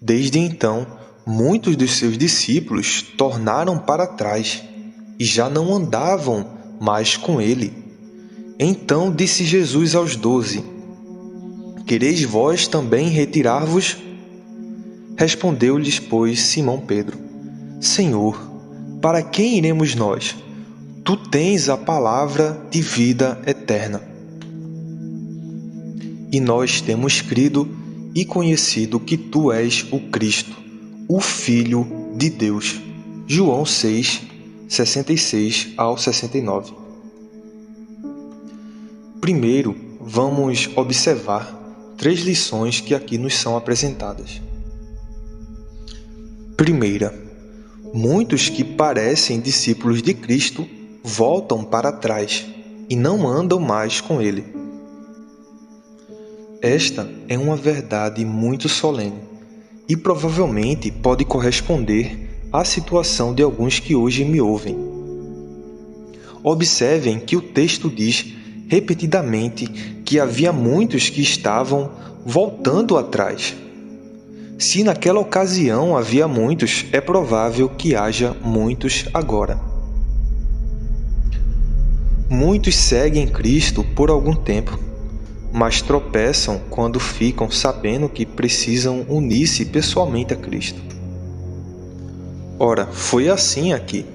Desde então, muitos dos seus discípulos tornaram para trás e já não andavam mais com ele. Então disse Jesus aos 12: Quereis vós também retirar-vos? Respondeu-lhes, pois, Simão Pedro: Senhor, para quem iremos nós? Tu tens a palavra de vida eterna. E nós temos crido e conhecido que tu és o Cristo, o Filho de Deus. João 6, 66 ao 69. Primeiro, vamos observar 3 lições que aqui nos são apresentadas. Primeira, muitos que parecem discípulos de Cristo voltam para trás e não andam mais com ele. Esta é uma verdade muito solene e provavelmente pode corresponder à situação de alguns que hoje me ouvem. Observem que o texto diz repetidamente que havia muitos que estavam voltando atrás. Se naquela ocasião havia muitos, é provável que haja muitos agora. Muitos seguem Cristo por algum tempo, mas tropeçam quando ficam sabendo que precisam unir-se pessoalmente a Cristo. Ora, foi assim aqui.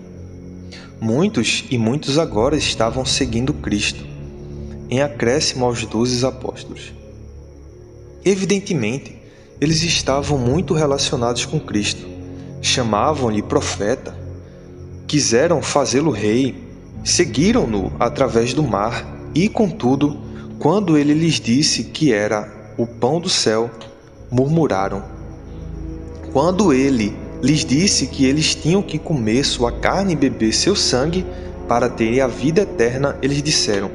Muitos e muitos agora estavam seguindo Cristo, em acréscimo aos 12 apóstolos. Evidentemente, eles estavam muito relacionados com Cristo, chamavam-lhe profeta, quiseram fazê-lo rei, seguiram-no através do mar e, contudo, quando ele lhes disse que era o pão do céu, murmuraram. Quando ele lhes disse que eles tinham que comer sua carne e beber seu sangue para terem a vida eterna, eles disseram: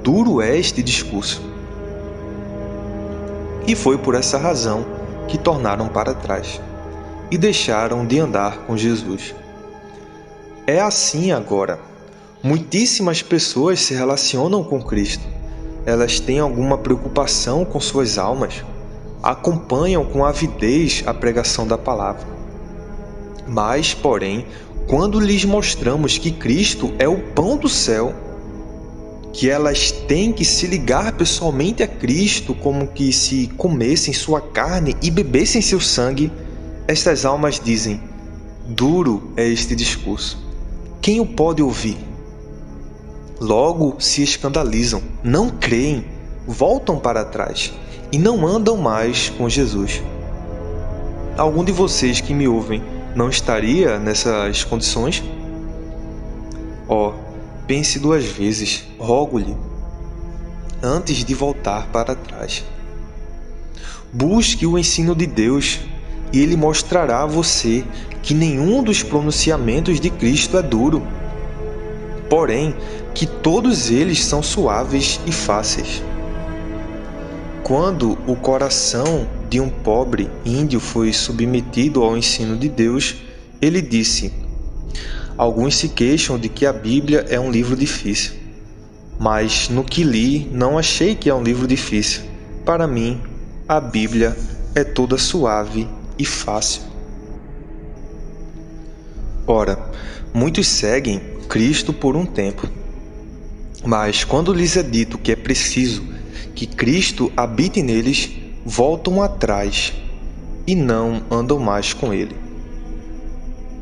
duro é este discurso. E foi por essa razão que tornaram para trás e deixaram de andar com Jesus. É assim agora. Muitíssimas pessoas se relacionam com Cristo. Elas têm alguma preocupação com suas almas, acompanham com avidez a pregação da palavra. Mas, porém, quando lhes mostramos que Cristo é o pão do céu, que elas têm que se ligar pessoalmente a Cristo como que se comessem sua carne e bebessem seu sangue, estas almas dizem: duro é este discurso. Quem o pode ouvir? Logo se escandalizam, não creem, voltam para trás e não andam mais com Jesus. Algum de vocês que me ouvem não estaria nessas condições? Pense 2 vezes, rogo-lhe, antes de voltar para trás. Busque o ensino de Deus e Ele mostrará a você que nenhum dos pronunciamentos de Cristo é duro, porém que todos eles são suaves e fáceis. Quando o coração de um pobre índio foi submetido ao ensino de Deus, ele disse: alguns se queixam de que a Bíblia é um livro difícil, mas no que li não achei que é um livro difícil. Para mim, a Bíblia é toda suave e fácil. Ora, muitos seguem Cristo por um tempo, mas quando lhes é dito que é preciso que Cristo habite neles, voltam atrás e não andam mais com Ele.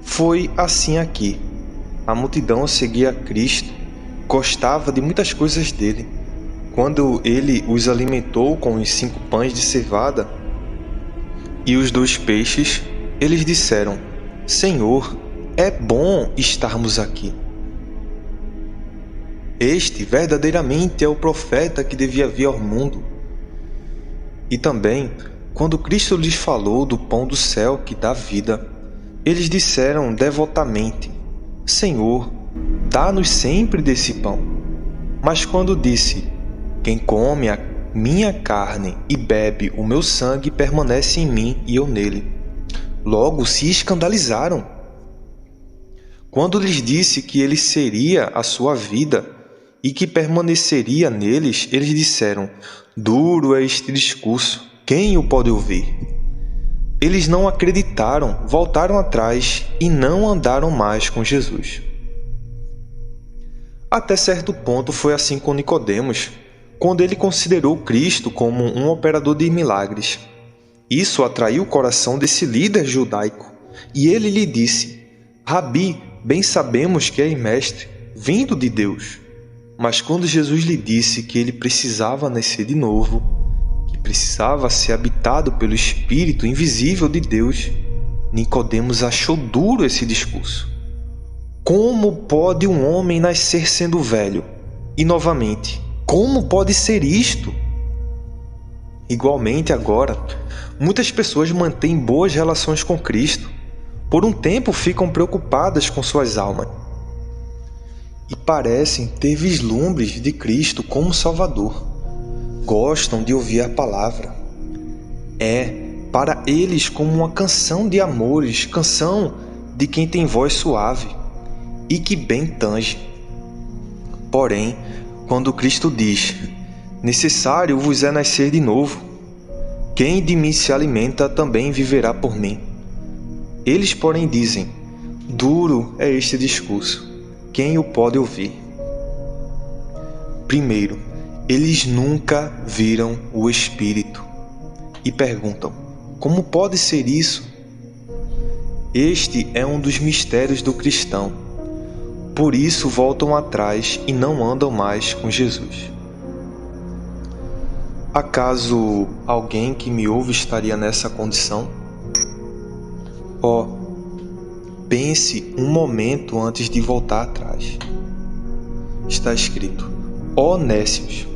Foi assim aqui. A multidão seguia Cristo, gostava de muitas coisas dele. Quando ele os alimentou com os 5 pães de cevada e os 2 peixes, eles disseram: Senhor, é bom estarmos aqui. Este verdadeiramente é o profeta que devia vir ao mundo. E também, quando Cristo lhes falou do pão do céu que dá vida, eles disseram devotamente: Senhor, dá-nos sempre desse pão. Mas quando disse: quem come a minha carne e bebe o meu sangue permanece em mim e eu nele, logo se escandalizaram. Quando lhes disse que ele seria a sua vida e que permaneceria neles, eles disseram: duro é este discurso, quem o pode ouvir? Eles não acreditaram, voltaram atrás e não andaram mais com Jesus. Até certo ponto foi assim com Nicodemos, quando ele considerou Cristo como um operador de milagres. Isso atraiu o coração desse líder judaico, e ele lhe disse: Rabi, bem sabemos que és mestre, vindo de Deus. Mas quando Jesus lhe disse que ele precisava nascer de novo, que precisava ser habitado pelo Espírito invisível de Deus, Nicodemos achou duro esse discurso. Como pode um homem nascer sendo velho? E novamente, como pode ser isto? Igualmente agora, muitas pessoas mantêm boas relações com Cristo. Por um tempo ficam preocupadas com suas almas. E parecem ter vislumbres de Cristo como Salvador. Gostam de ouvir a palavra. É para eles como uma canção de amores, canção de quem tem voz suave e que bem tange. Porém, quando Cristo diz: necessário vos é nascer de novo, quem de mim se alimenta também viverá por mim. Eles, porém, dizem: duro é este discurso, quem o pode ouvir? Primeiro, eles nunca viram o Espírito e perguntam: como pode ser isso? Este é um dos mistérios do cristão. Por isso voltam atrás e não andam mais com Jesus. Acaso alguém que me ouve estaria nessa condição? Pense um momento antes de voltar atrás. Está escrito: nécios,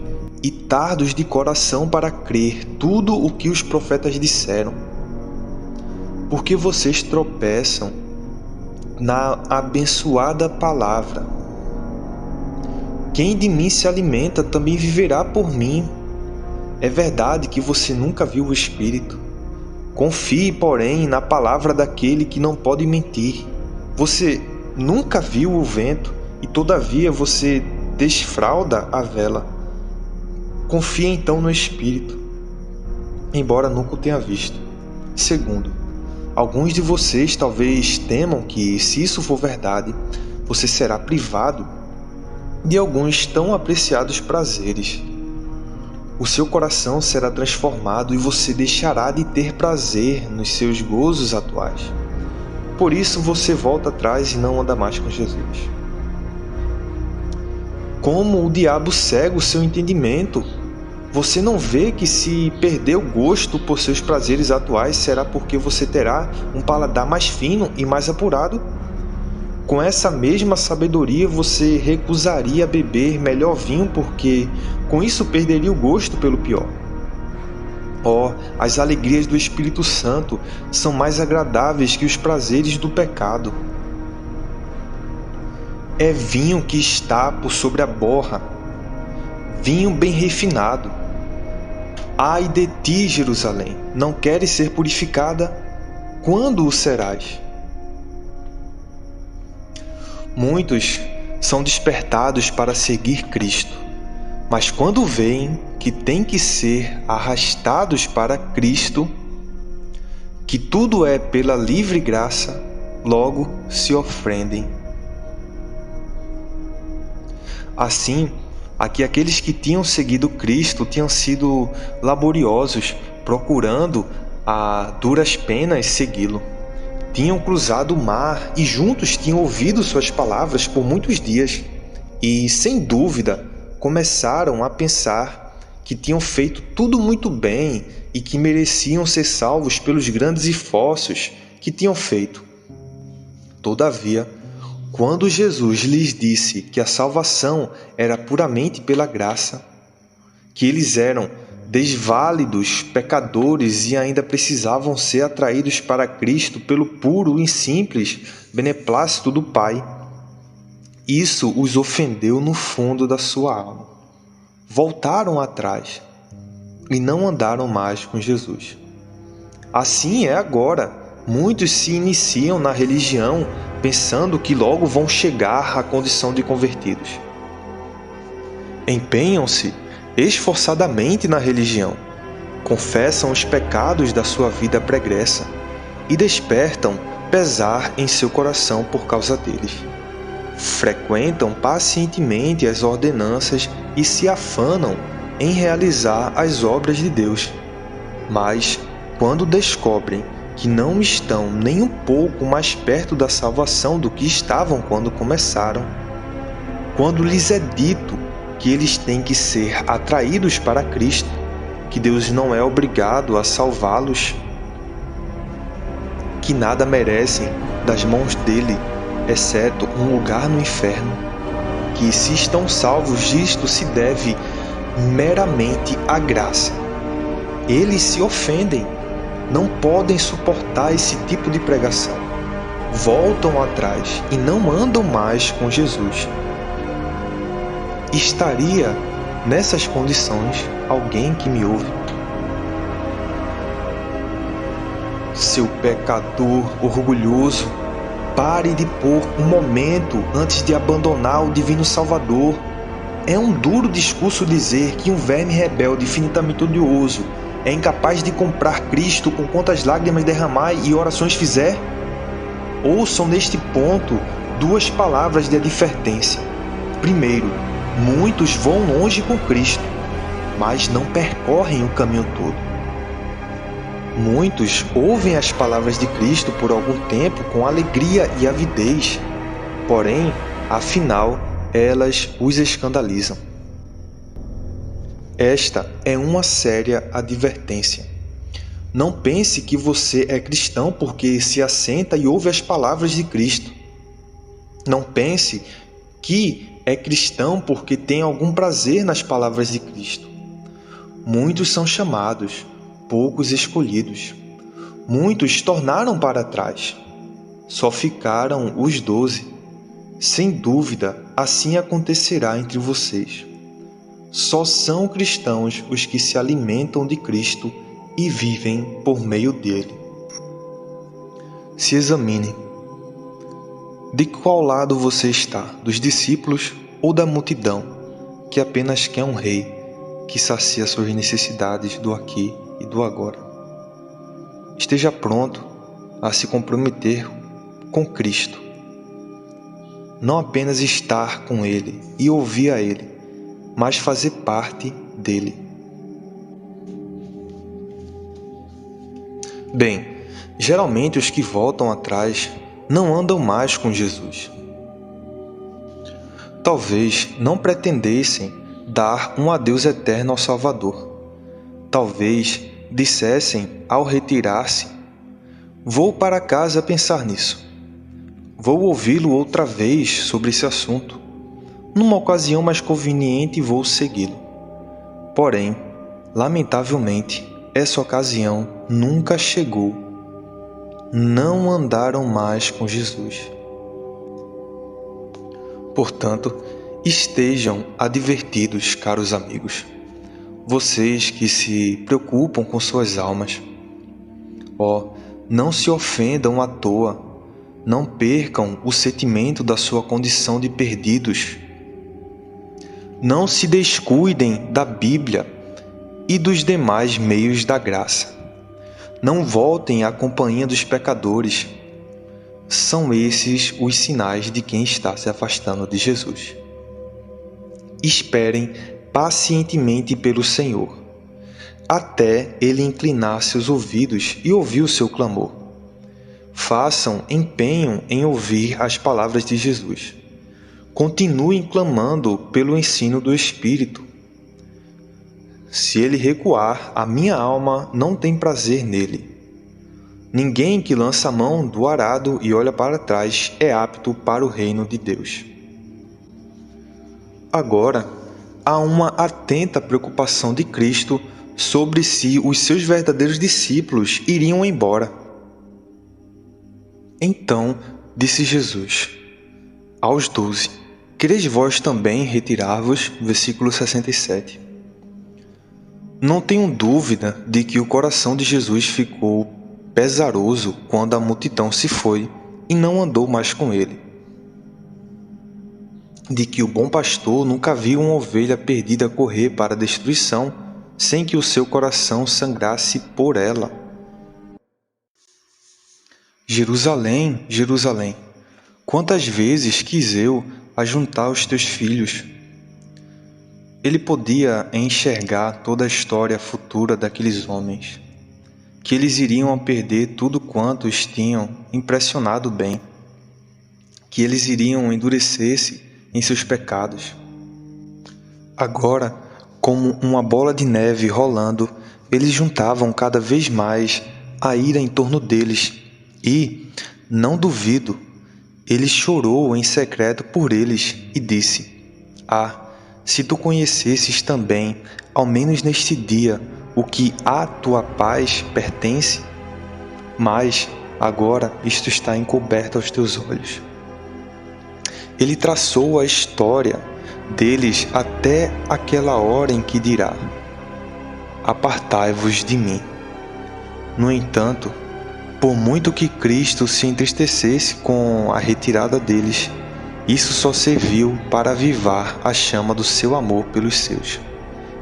e tardos de coração para crer tudo o que os profetas disseram. Porque vocês tropeçam na abençoada palavra. Quem de mim se alimenta também viverá por mim. É verdade que você nunca viu o Espírito. Confie, porém, na palavra daquele que não pode mentir. Você nunca viu o vento e, todavia, você desfralda a vela. Confie então no Espírito, embora nunca o tenha visto. Segundo, alguns de vocês talvez temam que, se isso for verdade, você será privado de alguns tão apreciados prazeres. O seu coração será transformado e você deixará de ter prazer nos seus gozos atuais. Por isso você volta atrás e não anda mais com Jesus. Como o diabo cega o seu entendimento, você não vê que se perder o gosto por seus prazeres atuais será porque você terá um paladar mais fino e mais apurado? Com essa mesma sabedoria você recusaria beber melhor vinho porque com isso perderia o gosto pelo pior. As alegrias do Espírito Santo são mais agradáveis que os prazeres do pecado. É vinho que está por sobre a borra, vinho bem refinado. Ai de ti, Jerusalém, não queres ser purificada? Quando o serás? Muitos são despertados para seguir Cristo, mas quando veem que têm que ser arrastados para Cristo, que tudo é pela livre graça, logo se ofendem. Assim, aqui aqueles que tinham seguido Cristo tinham sido laboriosos, procurando a duras penas segui-lo. Tinham cruzado o mar e juntos tinham ouvido suas palavras por muitos dias e, sem dúvida, começaram a pensar que tinham feito tudo muito bem e que mereciam ser salvos pelos grandes esforços que tinham feito. Todavia, quando Jesus lhes disse que a salvação era puramente pela graça, que eles eram desválidos pecadores e ainda precisavam ser atraídos para Cristo pelo puro e simples beneplácito do Pai, isso os ofendeu no fundo da sua alma. Voltaram atrás e não andaram mais com Jesus. Assim é agora. Muitos se iniciam na religião pensando que logo vão chegar à condição de convertidos. Empenham-se esforçadamente na religião, confessam os pecados da sua vida pregressa, e despertam pesar em seu coração por causa deles. Frequentam pacientemente as ordenanças e se afanam em realizar as obras de Deus. Mas, quando descobrem que não estão nem um pouco mais perto da salvação do que estavam quando começaram, quando lhes é dito que eles têm que ser atraídos para Cristo, que Deus não é obrigado a salvá-los, que nada merecem das mãos dele, exceto um lugar no inferno, que se estão salvos isto se deve meramente à graça. Eles se ofendem, não podem suportar esse tipo de pregação. Voltam atrás e não andam mais com Jesus. Estaria nessas condições alguém que me ouve? Seu pecador orgulhoso, pare de por um momento antes de abandonar o Divino Salvador. É um duro discurso dizer que um verme rebelde infinitamente odioso é incapaz de comprar Cristo com quantas lágrimas derramar e orações fizer? Ouçam neste ponto duas palavras de advertência. Primeiro, muitos vão longe com Cristo, mas não percorrem o caminho todo. Muitos ouvem as palavras de Cristo por algum tempo com alegria e avidez, porém, afinal, elas os escandalizam. Esta é uma séria advertência. Não pense que você é cristão porque se assenta e ouve as palavras de Cristo. Não pense que é cristão porque tem algum prazer nas palavras de Cristo. Muitos são chamados, poucos escolhidos. Muitos tornaram para trás. Só ficaram os 12. Sem dúvida, assim acontecerá entre vocês. Só são cristãos os que se alimentam de Cristo e vivem por meio dele. Se examine. De qual lado você está? Dos discípulos ou da multidão, que apenas quer um rei, que sacia suas necessidades do aqui e do agora? Esteja pronto a se comprometer com Cristo. Não apenas estar com Ele e ouvir a Ele, mas fazer parte dele. Bem, geralmente os que voltam atrás não andam mais com Jesus. Talvez não pretendessem dar um adeus eterno ao Salvador. Talvez dissessem ao retirar-se: vou para casa pensar nisso. Vou ouvi-lo outra vez sobre esse assunto. Numa ocasião mais conveniente vou segui-lo. Porém, lamentavelmente, essa ocasião nunca chegou. Não andaram mais com Jesus. Portanto, estejam advertidos, caros amigos, vocês que se preocupam com suas almas. Não se ofendam à toa, não percam o sentimento da sua condição de perdidos. Não se descuidem da Bíblia e dos demais meios da graça. Não voltem à companhia dos pecadores. São esses os sinais de quem está se afastando de Jesus. Esperem pacientemente pelo Senhor, até Ele inclinar seus ouvidos e ouvir o seu clamor. Façam empenho em ouvir as palavras de Jesus. Continuem clamando pelo ensino do Espírito. Se ele recuar, a minha alma não tem prazer nele. Ninguém que lança a mão do arado e olha para trás é apto para o reino de Deus. Agora, há uma atenta preocupação de Cristo sobre se os seus verdadeiros discípulos iriam embora. Então, disse Jesus aos 12: quereis vós também retirar-vos? Versículo 67. Não tenho dúvida de que o coração de Jesus ficou pesaroso quando a multidão se foi e não andou mais com ele. De que o bom pastor nunca viu uma ovelha perdida correr para a destruição sem que o seu coração sangrasse por ela. Jerusalém, Jerusalém, quantas vezes quis eu ajuntar os teus filhos. Ele podia enxergar toda a história futura daqueles homens, que eles iriam perder tudo quanto os tinham impressionado bem, que eles iriam endurecer-se em seus pecados. Agora, como uma bola de neve rolando, eles juntavam cada vez mais a ira em torno deles e, não duvido, ele chorou em secreto por eles e disse: Ah, se tu conhecesses também, ao menos neste dia, o que à tua paz pertence, mas agora isto está encoberto aos teus olhos. Ele traçou a história deles até aquela hora em que dirá: Apartai-vos de mim. No entanto, por muito que Cristo se entristecesse com a retirada deles, isso só serviu para avivar a chama do seu amor pelos seus.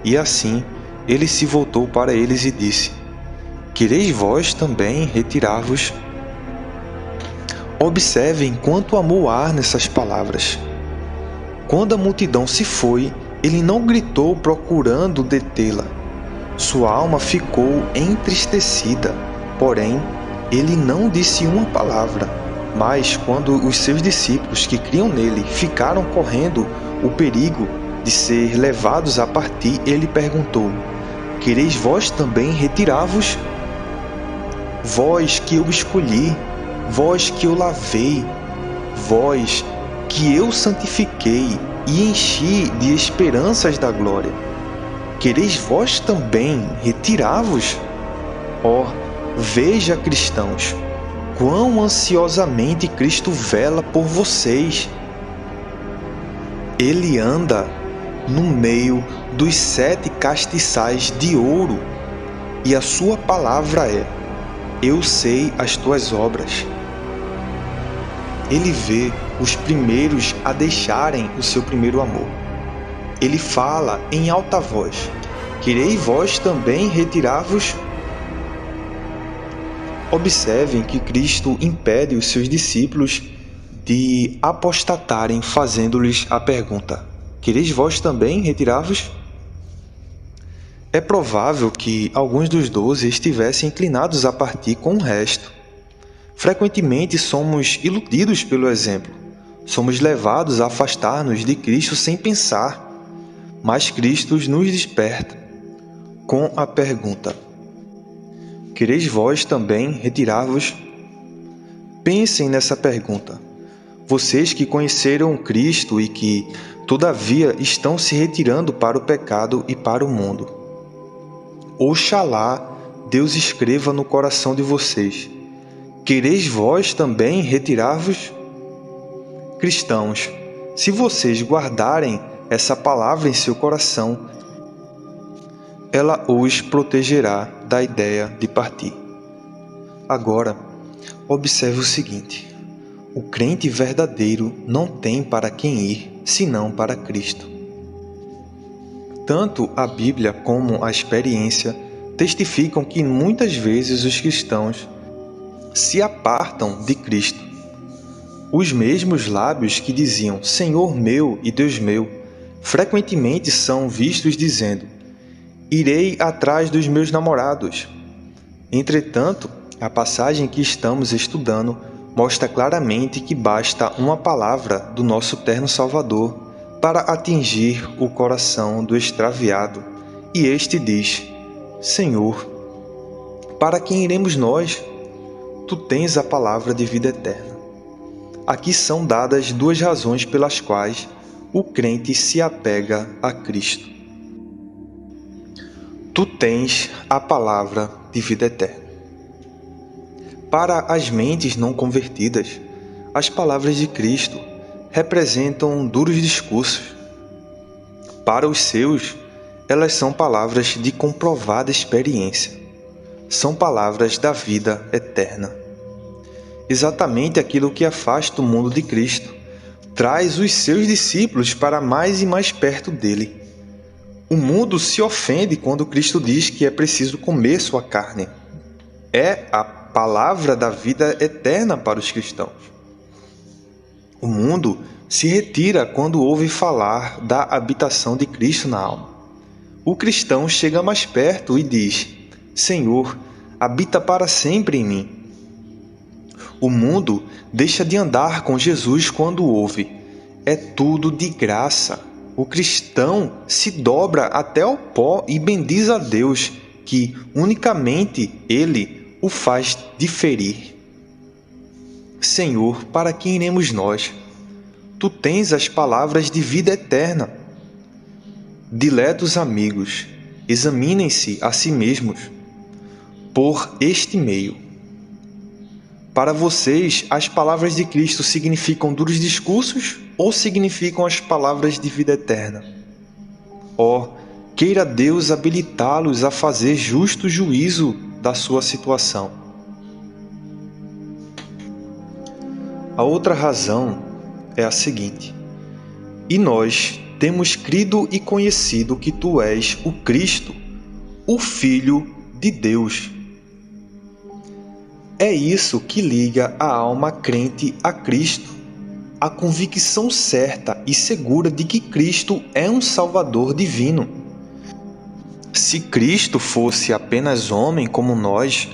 E assim, ele se voltou para eles e disse: Quereis vós também retirar-vos? Observem quanto amor há nessas palavras. Quando a multidão se foi, ele não gritou procurando detê-la. Sua alma ficou entristecida, porém, ele não disse uma palavra. Mas quando os seus discípulos que criam nele ficaram correndo o perigo de ser levados a partir, ele perguntou: Quereis vós também retirar-vos? Vós que eu escolhi, vós que eu lavei, vós que eu santifiquei e enchi de esperanças da glória. Quereis vós também retirar-vos? Ó, veja, cristãos, quão ansiosamente Cristo vela por vocês. Ele anda no meio dos 7 castiçais de ouro, e a sua palavra é: Eu sei as tuas obras. Ele vê os primeiros a deixarem o seu primeiro amor. Ele fala em alta voz: Quereis vós também retirar-vos? Observem que Cristo impede os seus discípulos de apostatarem, fazendo-lhes a pergunta: Quereis vós também retirar-vos? É provável que alguns dos 12 estivessem inclinados a partir com o resto. Frequentemente somos iludidos pelo exemplo. Somos levados a afastar-nos de Cristo sem pensar, mas Cristo nos desperta com a pergunta: Quereis vós também retirar-vos? Pensem nessa pergunta. Vocês que conheceram Cristo e que, todavia, estão se retirando para o pecado e para o mundo. Oxalá Deus escreva no coração de vocês: Quereis vós também retirar-vos? Cristãos, se vocês guardarem essa palavra em seu coração, ela os protegerá da ideia de partir. Agora, observe o seguinte: o crente verdadeiro não tem para quem ir, senão para Cristo. Tanto a Bíblia como a experiência testificam que muitas vezes os cristãos se apartam de Cristo. Os mesmos lábios que diziam Senhor meu e Deus meu, frequentemente são vistos dizendo: Irei atrás dos meus namorados. Entretanto, a passagem que estamos estudando mostra claramente que basta uma palavra do nosso terno Salvador para atingir o coração do extraviado, e este diz: Senhor, para quem iremos nós? Tu tens a palavra de vida eterna. Aqui são dadas 2 razões pelas quais o crente se apega a Cristo. Tu tens a palavra de vida eterna. Para as mentes não convertidas, as palavras de Cristo representam duros discursos. Para os seus, elas são palavras de comprovada experiência. São palavras da vida eterna. Exatamente aquilo que afasta o mundo de Cristo, traz os seus discípulos para mais e mais perto dele. O mundo se ofende quando Cristo diz que é preciso comer sua carne. É a palavra da vida eterna para os cristãos. O mundo se retira quando ouve falar da habitação de Cristo na alma. O cristão chega mais perto e diz: Senhor, habita para sempre em mim. O mundo deixa de andar com Jesus quando ouve: é tudo de graça. O cristão se dobra até ao pó e bendiz a Deus, que unicamente Ele o faz diferir. Senhor, para quem iremos nós? Tu tens as palavras de vida eterna. Diletos amigos, examinem-se a si mesmos por este meio. Para vocês, as palavras de Cristo significam duros discursos ou significam as palavras de vida eterna? Queira Deus habilitá-los a fazer justo juízo da sua situação. A outra razão é a seguinte: e nós temos crido e conhecido que tu és o Cristo, o Filho de Deus. É isso que liga a alma crente a Cristo, a convicção certa e segura de que Cristo é um Salvador divino. Se Cristo fosse apenas homem como nós,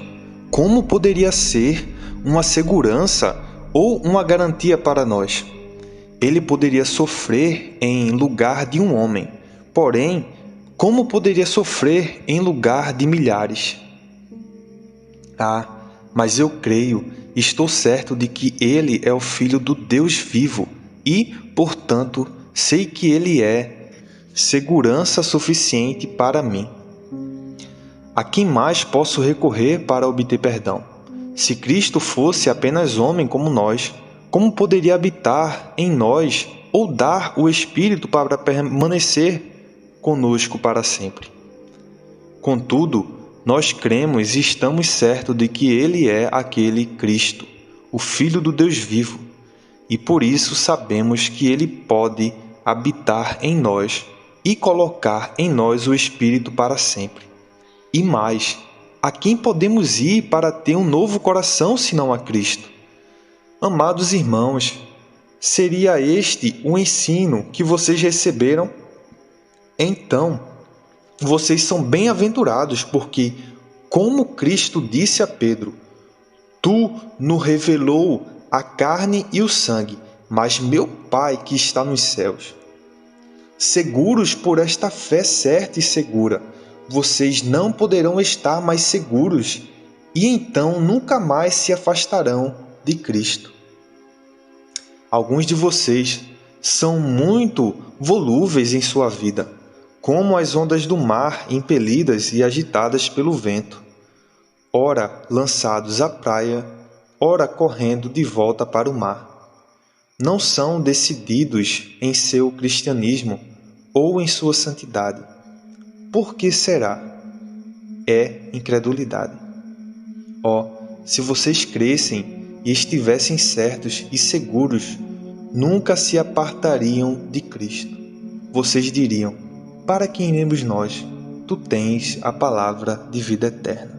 como poderia ser uma segurança ou uma garantia para nós? Ele poderia sofrer em lugar de um homem, porém, como poderia sofrer em lugar de milhares? Mas eu creio, estou certo de que ele é o Filho do Deus vivo e, portanto, sei que ele é segurança suficiente para mim. A quem mais posso recorrer para obter perdão? Se Cristo fosse apenas homem como nós, como poderia habitar em nós ou dar o Espírito para permanecer conosco para sempre? Contudo, nós cremos e estamos certos de que Ele é aquele Cristo, o Filho do Deus vivo, e por isso sabemos que Ele pode habitar em nós e colocar em nós o Espírito para sempre. E mais, a quem podemos ir para ter um novo coração senão a Cristo? Amados irmãos, seria este o ensino que vocês receberam? Então, vocês são bem-aventurados, porque, como Cristo disse a Pedro, tu nos revelou a carne e o sangue, mas meu Pai que está nos céus. Seguros por esta fé certa e segura, vocês não poderão estar mais seguros e então nunca mais se afastarão de Cristo. Alguns de vocês são muito volúveis em sua vida, como as ondas do mar impelidas e agitadas pelo vento, ora lançados à praia, ora correndo de volta para o mar. Não são decididos em seu cristianismo ou em sua santidade. Por que será? É incredulidade. Se vocês crescem e estivessem certos e seguros, nunca se apartariam de Cristo. Vocês diriam: para quem iremos nós? Tu tens a palavra de vida eterna.